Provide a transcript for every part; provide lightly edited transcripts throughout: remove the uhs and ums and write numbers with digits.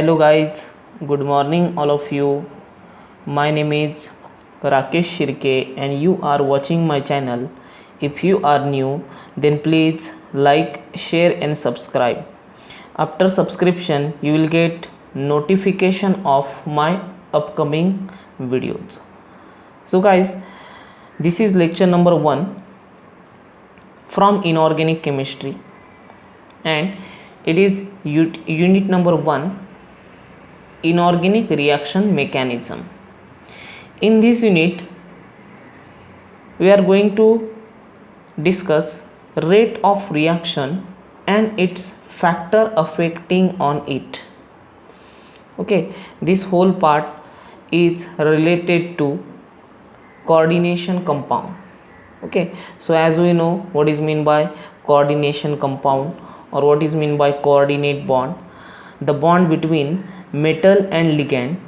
Hello guys, good morning all of you. My name is Rakesh Shirke and you are watching my channel. If you are new, then please like, share and subscribe. After subscription, you will get notification of my upcoming videos. So guys, this is lecture number 1 from inorganic chemistry and it is unit number 1, inorganic reaction mechanism. In this unit we are going to discuss rate of reaction and its factor affecting on it. Okay, this whole part is related to coordination compound. Okay, so as we know what is mean by coordination compound or what is mean by coordinate bond, the bond between metal and ligand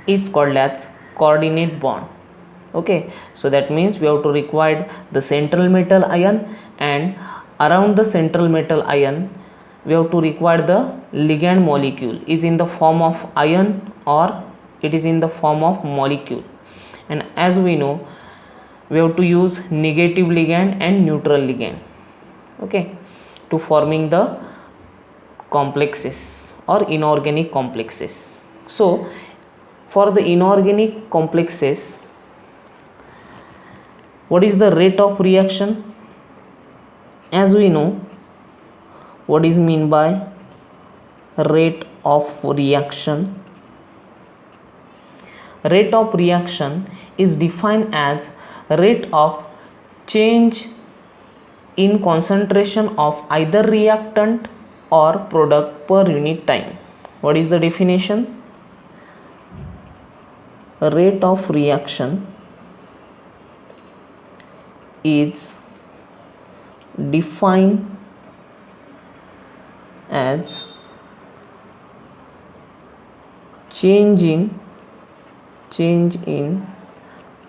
is called as coordinate bond. Okay, so that means we have to require the central metal ion, and around the central metal ion we have to require the ligand molecule is in the form of ion or it is in the form of molecule. And as we know we have to use negative ligand and neutral ligand, okay, to forming the complexes or inorganic complexes. So for the inorganic complexes, what is the rate of reaction? As we know what is mean by rate of reaction. Rate of reaction is defined as rate of change in concentration of either reactant or product per unit time. What is the definition? Rate of reaction is defined as change in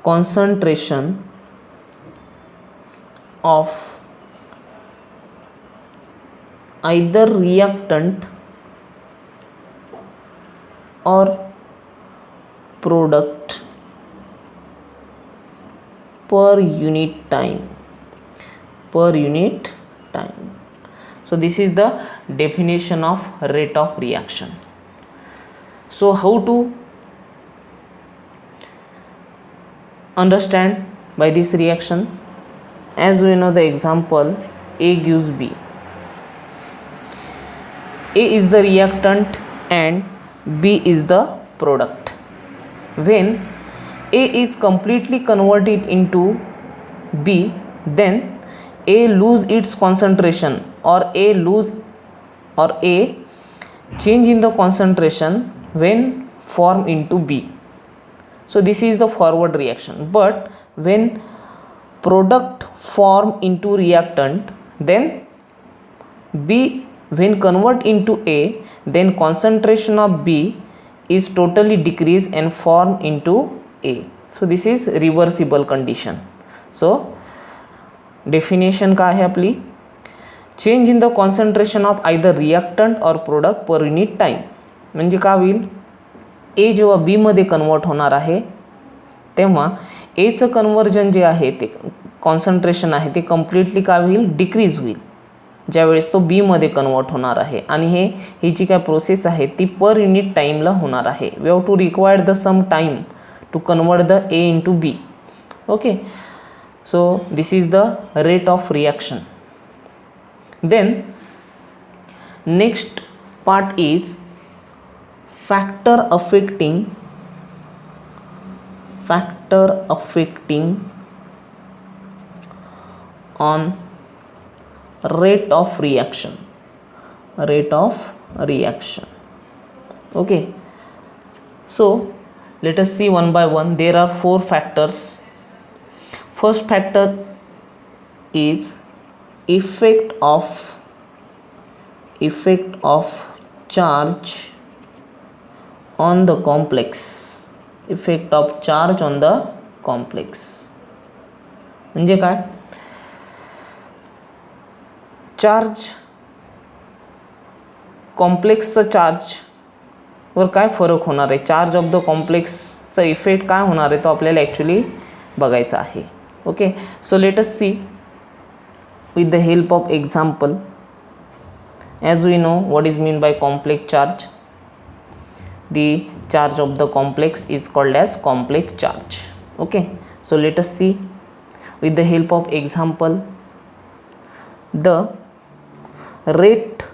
concentration of either reactant or product per unit time. So this is the definition of rate of reaction. So how to understand by this reaction? As we know the example, A gives B. A is the reactant and B is the product. When A is completely converted into B, then A lose its concentration or A change in the concentration when form into B. So this is the forward reaction. But when product form into reactant, then B when convert into A, then concentration of B is totally decreased and form into A. So this is reversible condition. So definition काय है आपली? Change in the concentration of either reactant और product per unit time. म्हणजे काय होईल? ए जेव्हा B मध्ये convert होणार आहे तेव्हा एचं कन्वर्जन जे आहे ते कॉन्सन्ट्रेशन आहे ते कम्प्लिटली काय होईल? डिक्रीज होईल ज्यावेळेस तो बी मध्ये कन्वर्ट होणार आहे. आणि ही जी काय प्रोसेस आहे ती पर युनिट टाइमला होणार आहे. We have to require the some time to convert the A into B. Okay, so this is the rate of reaction. Then next part is factor affecting on rate of reaction. Okay, so let us see one by one. There are 4 factors. First factor is effect of charge on the complex. Effect of charge on the complex म्हणजे काय? Charge कॉम्प्लेक्सचं चार्जवर काय फरक होणार आहे, charge of the कॉम्प्लेक्सचा effect काय होणार आहे तो आपल्याला ॲक्च्युली बघायचा आहे. Okay, so let us see with the help of example. As we know what is mean by complex charge, the charge of the complex is called as complex charge. Okay, so let us see with the help of example. The rate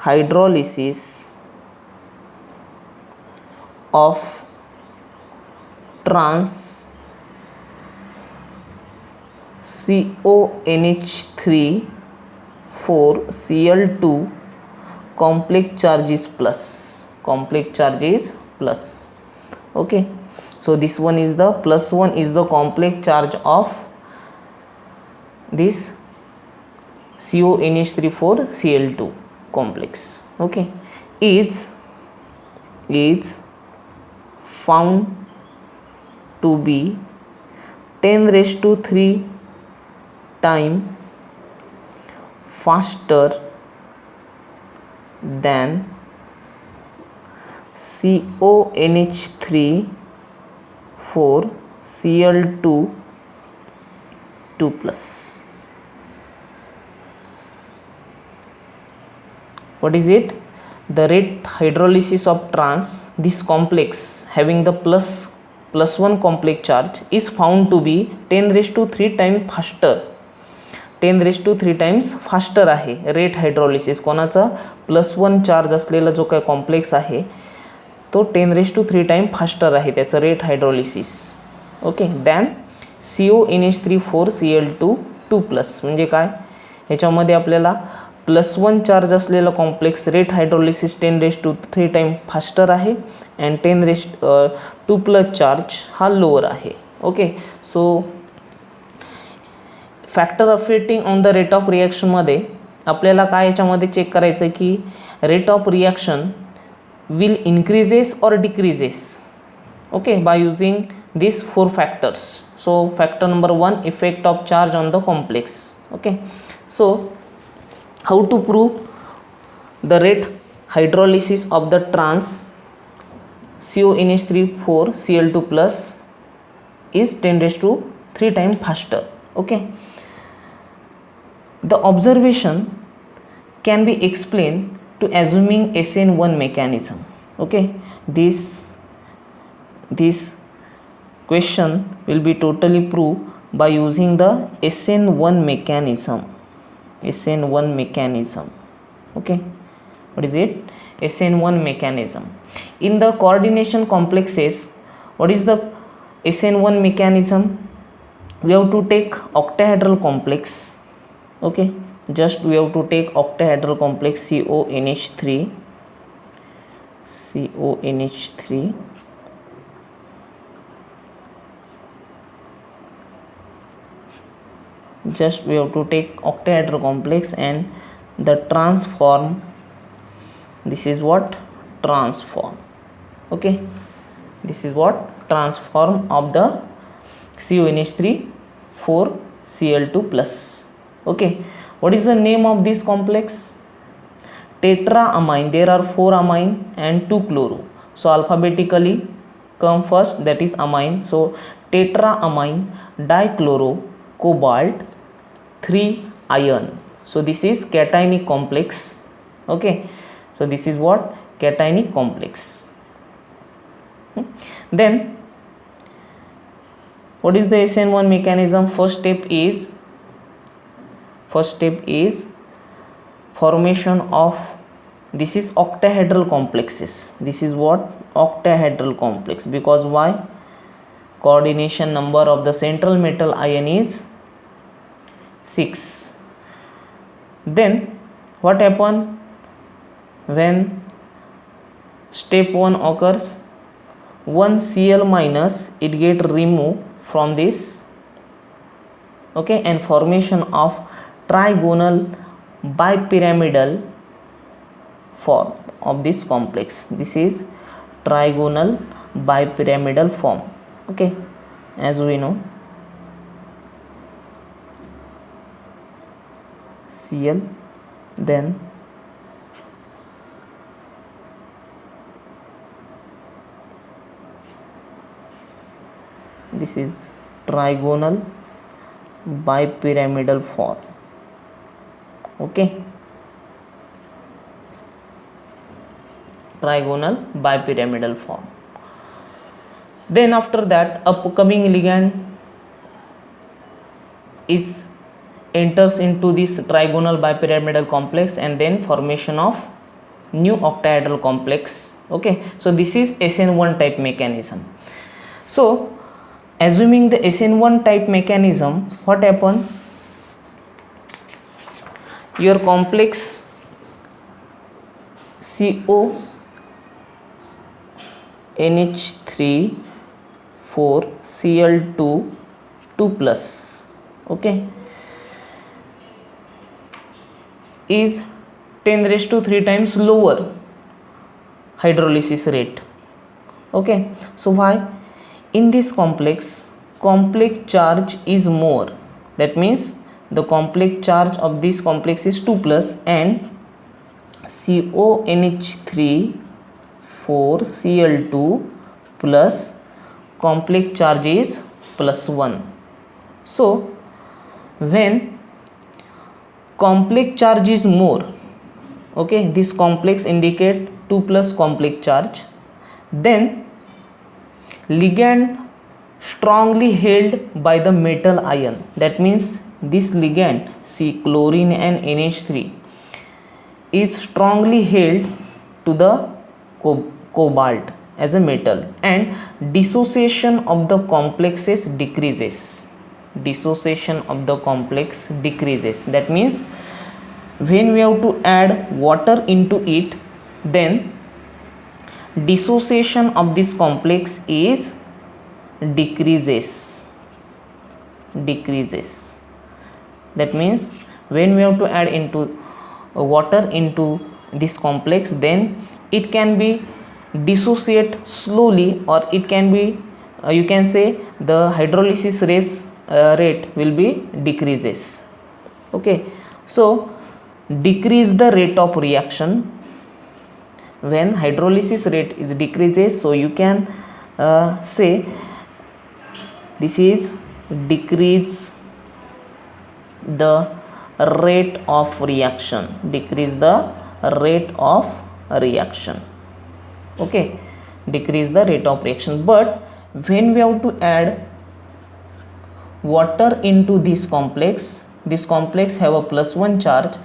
hydrolysis of trans CONH3 4Cl2 complex charge is plus. Okay, so this one is the plus one is the complex charge of this CONH3 4Cl2 complex. Okay, is found to be 10⁻³ time faster than CONH3 4Cl2 2 plus. What is it? The rate hydrolysis of trans, this complex having the plus one complex charge is found to be 10⁻³ times faster. 10⁻³ times faster आहे rate hydrolysis कोणाचा, +1 charge असलेला जो काय complex आहे तो 10⁻³ time faster आहे त्याचं rate hydrolysis. Okay, then CONH3 4Cl2 2 plus. म्हणजे काय, ह्याच्यामध्ये आपल्याला +1 चार्ज असलेला complex rate hydrolysis 10⁻³ time faster आहे अँड 10⁻² प्लस चार्ज हा लोअर आहे. Okay, so factor affecting on the rate of रिॲक्शनमध्ये आपल्याला काय याच्यामध्ये चेक करायचं की rate of reaction will increases or decreases. Okay, by using this 4 factors. So factor number 1 effect of charge on the complex. Okay, so how to prove the rate hydrolysis of the trans CONH3 4Cl2 plus is 10⁻³ times faster. Okay, the observation can be explained to assuming SN1 mechanism. Okay, this question will be totally proved by using the SN1 mechanism. Okay, what is it? SN1 mechanism. In the coordination complexes, what is the SN1 mechanism? We have to take octahedral complex. Okay, just we have to take octahedral complex CONH3. Just we have to take octahedral complex and the transform. This is what transform. Okay, this is what transform of the CONH3 4Cl2 plus. Okay, what is the name of this complex? Tetraamine. There are 4 amine and 2 chloro. So alphabetically come first, that is amine. So tetraamine dichloro cobalt 3 iron. So this is cationic complex. Okay, so this is what cationic complex. Then what is the SN1 mechanism? First step is formation of, this is octahedral complexes. This is what octahedral complex, because why? Coordination number of the central metal ion is 6. Then what happen when step 1 occurs? 1 Cl minus it get removed from this. Okay, and formation of trigonal bipyramidal form of this complex. This is trigonal bipyramidal form. Okay, as we know, Cl then this is trigonal bipyramidal form. Okay, trigonal bipyramidal form. Then after that, upcoming ligand is enters into this trigonal bipyramidal complex, and then formation of new octahedral complex. Okay, so this is SN1 type mechanism. So assuming the SN1 type mechanism, what happen? Your complex CO NH3 4 Cl2 2 plus, okay, is 10⁻³ times lower hydrolysis rate. Okay, so why? In this complex charge is more, that means the complex charge of this complex is 2 plus, and CONH3 4 Cl2 plus complex charge is +1. So when complex charge is more, okay, this complex indicate 2 plus complex charge, then ligand strongly held by the metal ion, that means this ligand C chlorine and NH3 is strongly held to the cobalt as a metal, and dissociation of the complexes decreases. Dissociation of the complex decreases, that means when we have to add water into it, then dissociation of this complex is decreases. That means when we have to add into water into this complex, then it can be dissociate slowly, or it can be you can say the hydrolysis rate will be decreases. Okay, so decrease the rate of reaction. When hydrolysis rate is decreases, so you can say this is decrease the rate of reaction, decrease the rate of reaction. Okay, decrease the rate of reaction. But when we have to add water into this complex have a +1 charge,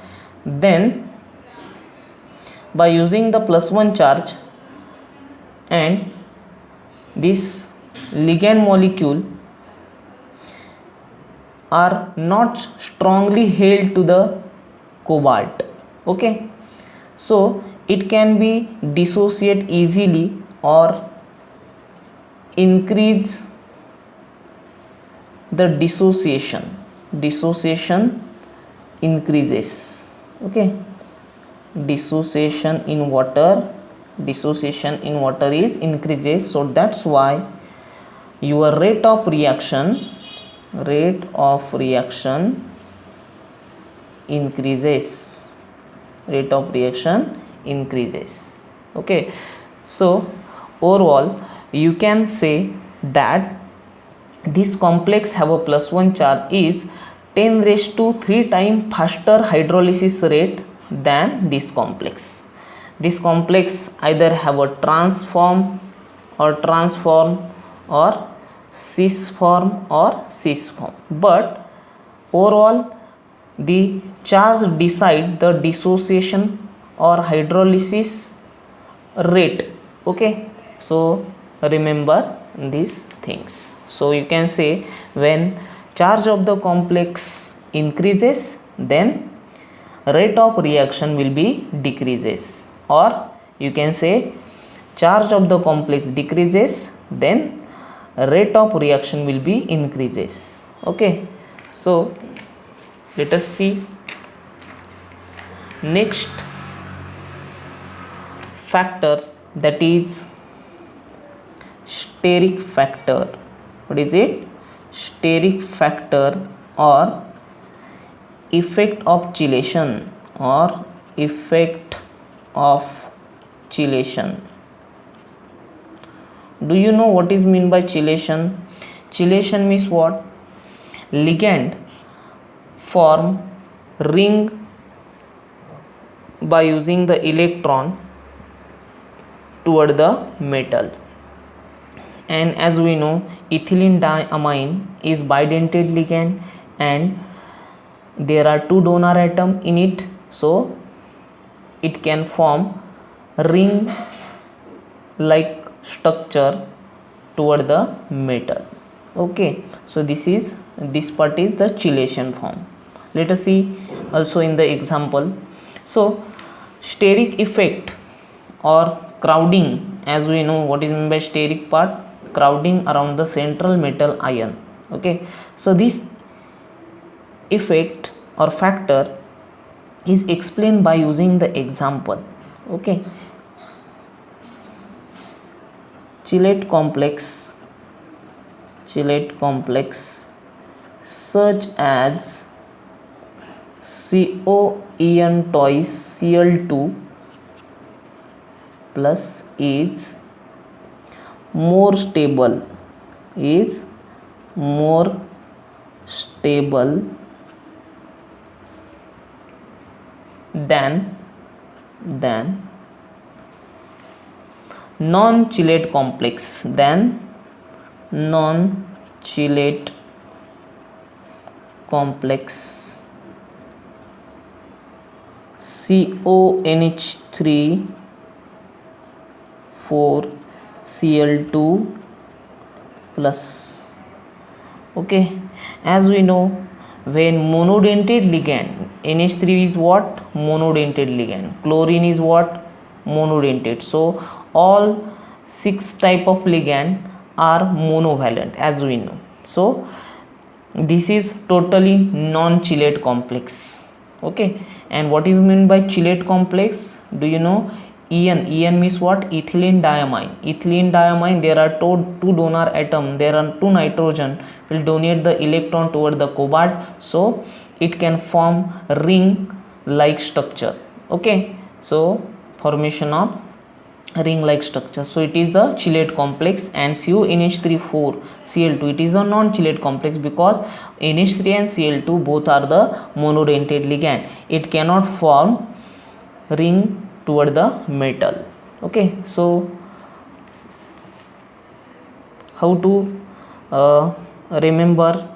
then by using the +1 charge, and this ligand molecule are not strongly held to the cobalt. Okay, so it can be dissociate easily or increase the dissociation increases. Okay, dissociation in water is increases, so that's why your rate of reaction increases. Okay, so overall you can say that this complex have a +1 charge is 10⁻³ times faster hydrolysis rate than this complex. This complex either have a trans form or cis form, but overall the charge decide the dissociation or hydrolysis rate. Okay, so remember these things. So you can say when charge of the complex increases, then rate of reaction will be decreases, or you can say charge of the complex decreases, then rate of reaction will be increases. Okay, so let us see next factor, that is steric factor. What is it? Steric factor or effect of chelation or effect of chelation. Do you know what is mean by chelation? Chelation means what? Ligand form ring by using the electron toward the metal. And as we know, ethylene diamine is bidentate ligand and there are two donor atom in it, so it can form ring like structure toward the metal. Okay, so this part is the chelation form. Let us see also in the example. So steric effect or crowding, as we know what is meant by steric part, crowding around the central metal ion. Okay, so this effect or factor is explained by using the example. Okay, chelate complex such as COEN twice Cl2 plus is more stable than non-chelate complex CONH3 4 Cl2 plus. Okay, as we know, when monodentate ligand, NH3 is what? Monodentate ligand. Chlorine is what? Monodentate. So all 6 type of ligand are monovalent, as we know. So this is totally non-chelate complex. Okay, and what is meant by chelate complex? Do you know? EN means what? Ethylene diamine. There are two donor atom, there are 2 nitrogen will donate the electron toward the cobalt, so it can form ring like structure. Okay, so formation of ring like structure, so it is the chelate complex. And CONH3 4 Cl2, it is a non-chelate complex because NH3 and Cl2 both are the monodentate ligand. It cannot form ring toward the metal. Okay, so how to remember,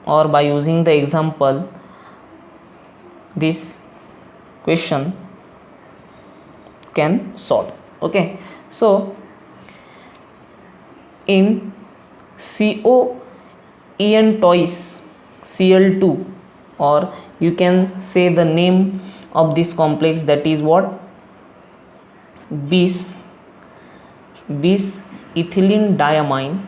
or by using the example, this question can solve. Okay, so in COEN twice Cl2, or you can say the name of this complex, that is what? Bis ethylene diamine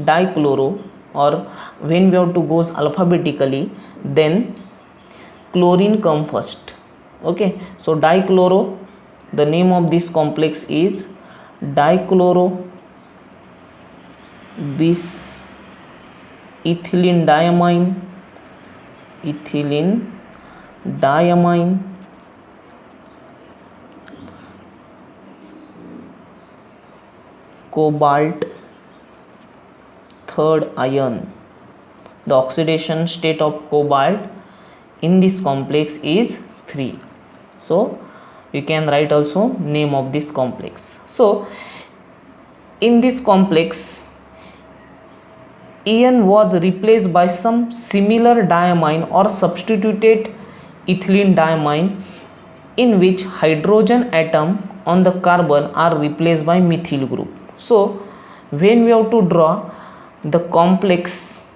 dichloro, or when we have to go alphabetically, then chlorine come first. Okay, so dichloro, the name of this complex is dichloro bis ethylene diamine cobalt third ion. The oxidation state of cobalt in this complex is 3. So you can write also name of this complex. So in this complex, En was replaced by some similar diamine or substituted ethylene diamine, in which hydrogen atom on the carbon are replaced by methyl group. So when we have to draw the complex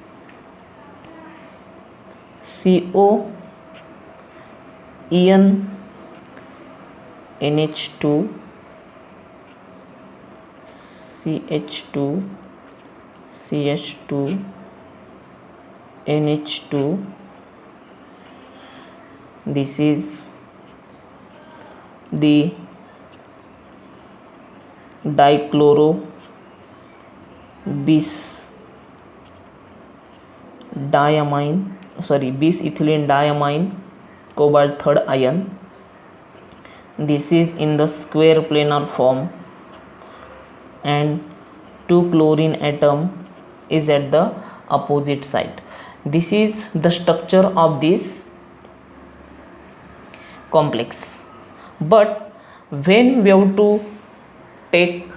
COEN NH2 CH2 CH2 NH2, this is the dichloro bis diamine bis ethylene diamine, cobalt third ion. This is in the square planar form, and 2 chlorine atom is at the opposite side. This is the structure of this complex. But when we have to take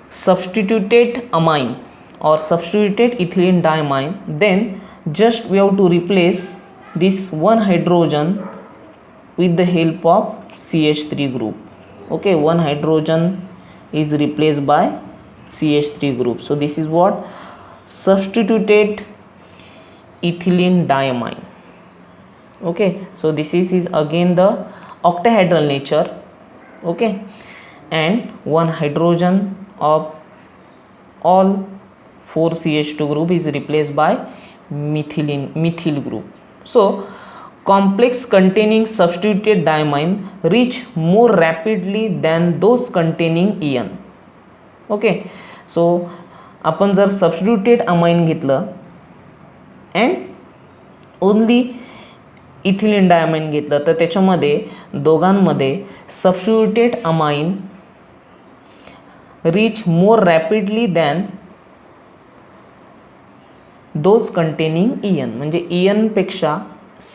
substituted amine or substituted ethylene diamine, then just we have to replace this one hydrogen with the help of CH3 group. Okay, one hydrogen is replaced by CH3 group. So this is what substituted ethylene diamine. Okay, so this is again the octahedral nature. Okay, and one hydrogen of all 4 CH2 group is replaced by methyl group. So complex containing substituted diamine reach more rapidly than those containing ion. Okay, so आपण जर substituted amine घेतलं and only ethylene diamine घेतलं तर त्याच्यामध्ये दोघांमध्ये substituted amine reach more rapidly than those containing Ian. म्हणजे इयनपेक्षा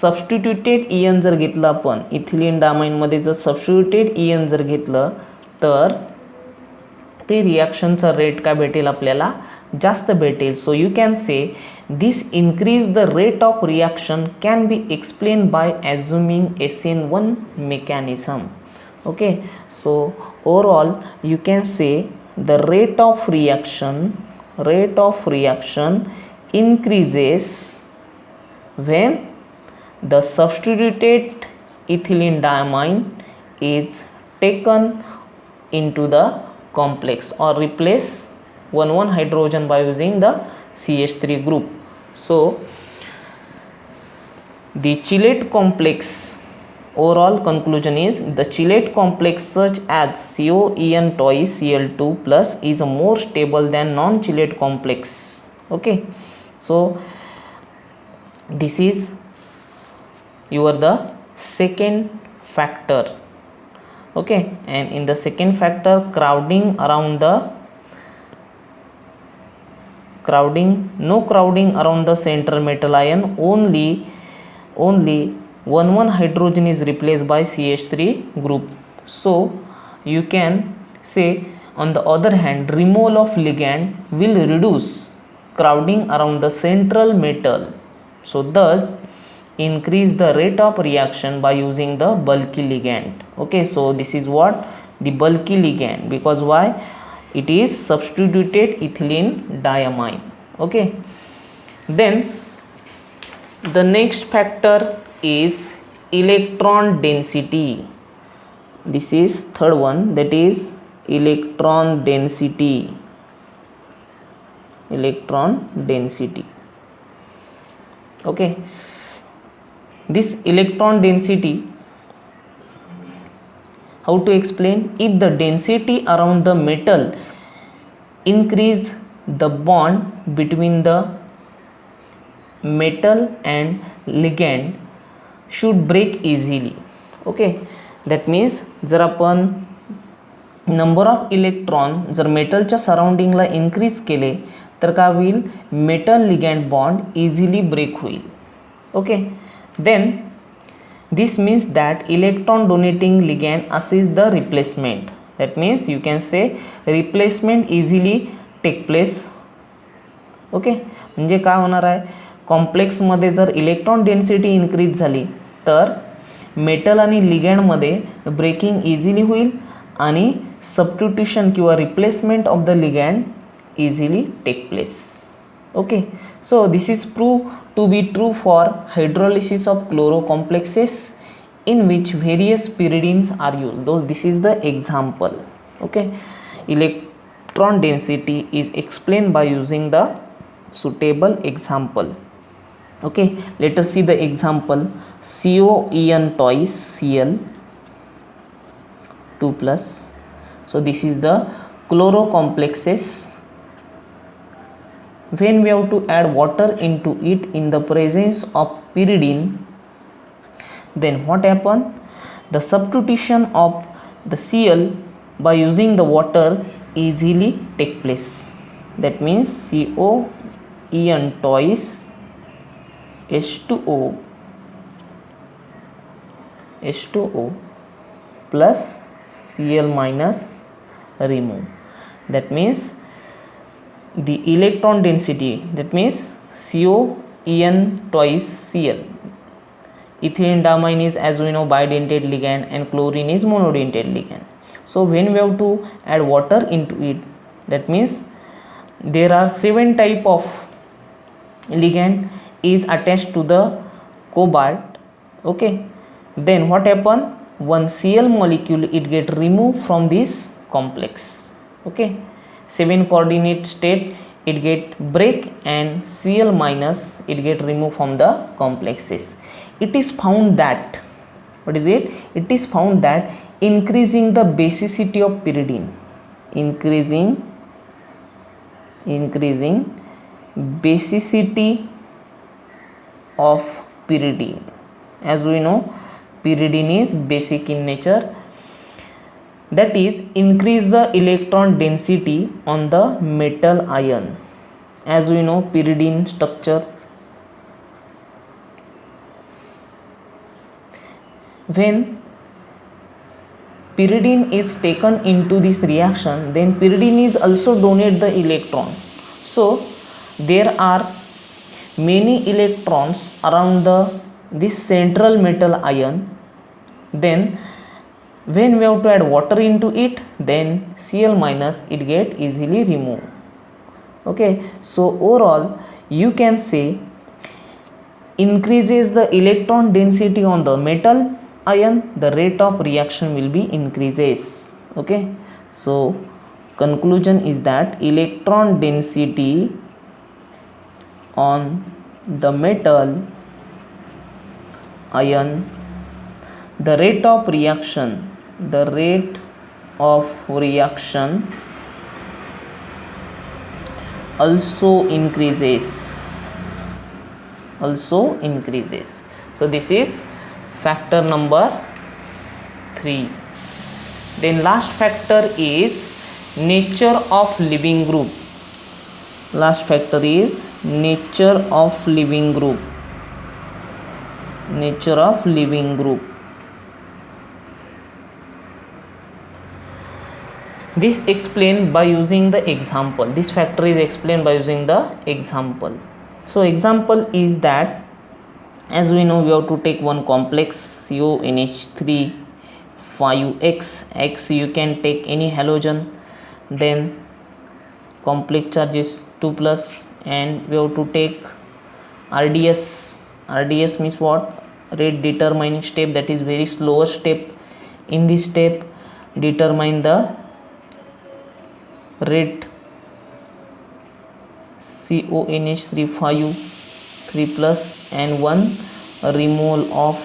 substituted Ian जर घेतलं आपण इथिलीन डायमाइनमध्ये जर सबस्टिट्यूटेड इयन जर घेतलं तर ते रिॲक्शनचा रेट काय भेटेल आपल्याला जास्त भेटेल. So you can say this increase the rate of reaction can be explained by assuming SN1 mechanism. Okay, so overall you can say the rate of reaction increases when the substituted ethylene diamine is taken into the complex or replace one hydrogen by using the CH3 group. So the chelate complex, overall conclusion is the chelate complex such as COEN twice Cl2 plus is more stable than non-chelate complex. Okay, so this is your the second factor. Okay, and in the second factor, crowding no crowding around the central metal ion, only one hydrogen is replaced by CH3 group. So you can say on the other hand removal of ligand will reduce crowding around the central metal, so thus increase the rate of reaction by using the bulky ligand. Okay, so this is what the bulky ligand, because why? It is substituted ethylene diamine. Okay, then the next factor is electron density. This is third one, that is electron density. Okay, this electron density, how to explain? If the density around the metal increase, the bond between the metal and ligand should break easily. Okay, that means जर आपण number of electron जर मेटलच्या सराउंडिंगला increase केले तर काय होईल? Metal ligand bond easily break होईल. Okay, then this means that electron donating ligand assists the replacement. That means you can say replacement easily take place. Okay, म्हणजे काय होणार आहे? कॉम्प्लेक्समध्ये जर इलेक्ट्रॉन डेन्सिटी इन्क्रीज झाली तर मेटल आणि लिगँडमध्ये ब्रेकिंग इझिली होईल आणि सबस्टिट्यूशन किंवा replacement of the ligand easily take place. Okay, so this is proved to be true for hydrolysis of chloro complexes in which various pyridines are used. Though this is the example. Okay, electron density is explained by using the suitable example. Okay, let us see the example. COEN twice Cl 2 plus. So this is the chloro complexes. When we have to add water into it in the presence of pyridine, then what happen? The substitution of the Cl by using the water easily take place. That means COEN twice H2O plus Cl minus remove. That means the electron density, that means COEN twice Cl. Ethylene diamine is, as we know, bidentate ligand and chlorine is monodentate ligand. So when we have to add water into it, that means there are 7 type of ligand is attached to the cobalt. Okay, then what happen? One Cl molecule it get removed from this complex. Okay, 7 coordinate state it get break and Cl minus it get removed from the complexes. It is found that, what is it? It is found that increasing the basicity of pyridine, increasing basicity of pyridine. As we know, pyridine is basic in nature, that is increase the electron density on the metal ion. As we know, pyridine structure, when pyridine is taken into this reaction, then pyridine is also donate the electron. So there are many electrons around this central metal ion. Then when we have to add water into it, then Cl minus it get easily removed. Okay, so overall you can say increases the electron density on the metal ion, the rate of reaction will be increases. Okay, so conclusion is that electron density on the metal ion, the rate of reaction also increases. So this is factor number 3. Then last factor is nature of living group. Last factor is nature of living group. This explained by using the example. This factor is explained by using the example. So example is that, as we know, we have to take one complex CONH3 5X. X you can take any halogen, then complex charge is 2 plus, and we have to take RDS. RDS means what? Rate determining step, that is very slower step. In this step determine the rate CONH3 3 plus and 1 removal of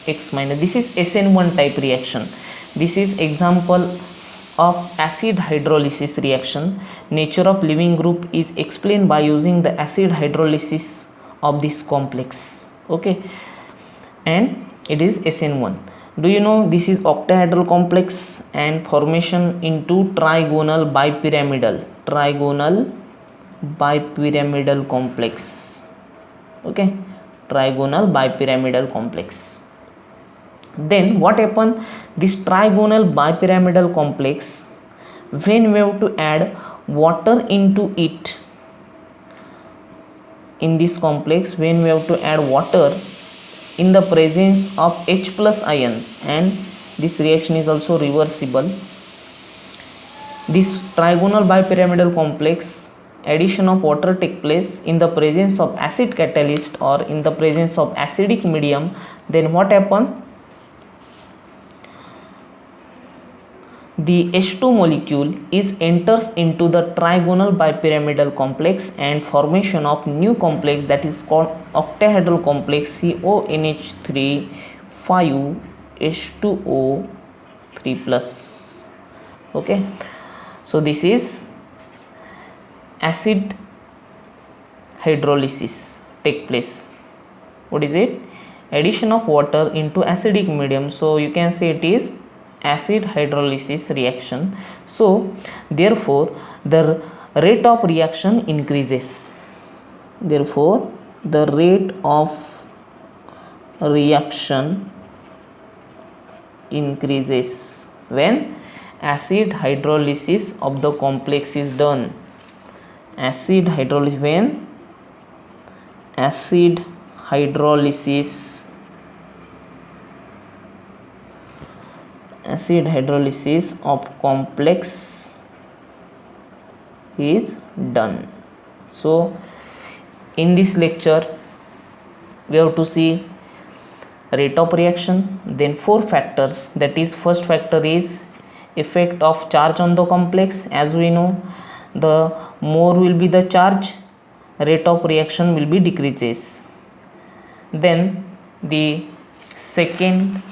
X minus. This is SN1 type reaction. This is example of acid hydrolysis reaction. Nature of living group is explained by using the acid hydrolysis of this complex. Okay, and it is SN1. Do you know this is octahedral complex and formation into trigonal bipyramidal complex. Okay, trigonal bipyramidal complex. Then what happen? This trigonal bipyramidal complex, when we have to add water into it, in this complex, when we have to add water in the presence of H plus ion, and this reaction is also reversible. This trigonal bipyramidal complex, addition of water take place in the presence of acid catalyst or in the presence of acidic medium. Then what happen? The H2 molecule enters into the trigonal bipyramidal complex and formation of new complex, that is called octahedral complex CONH3 5 H2O 3 plus. Okay, so this is acid hydrolysis take place. what is it? Addition of water into acidic medium. So you can say it is acid hydrolysis reaction. So therefore the rate of reaction increases. Therefore the rate of reaction increases when acid hydrolysis of the complex is done. Acid hydrolysis, when acid hydrolysis of complex is done. So in this lecture we have to see rate of reaction, then 4 factors, that is first factor is effect of charge on the complex. As we know, the more will be the charge, rate of reaction will be decreases. Then the second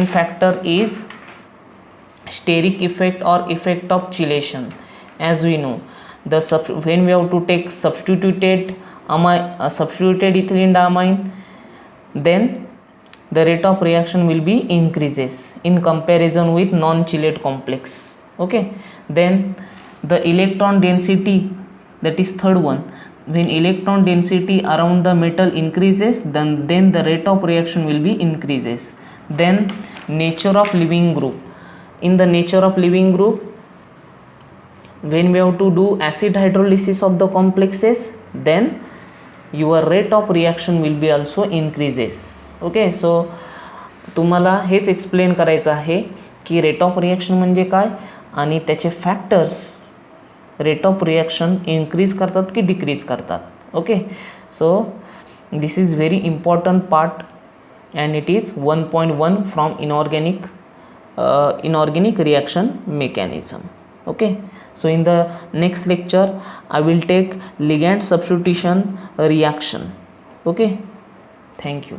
factor is steric effect or effect of chelation. As we know, the when we have to take substituted ethylene diamine, then the rate of reaction will be increases in comparison with non-chelate complex. Okay, then the electron density, that is third one, when electron density around the metal increases, then the rate of reaction will be increases. Then nature of leaving group. In the nature of leaving group, when we have to do acid hydrolysis of the complexes, then your rate of reaction will be also increases. Okay, so तुम्हाला हेच explain करायचं आहे की rate of reaction म्हणजे काय आणि त्याचे factors rate of reaction increase करतात की डिक्रीज करतात. Okay, so this is very important part and it is 1.1 from inorganic reaction mechanism. Okay, so in the next lecture I will take ligand substitution reaction. Okay, thank you.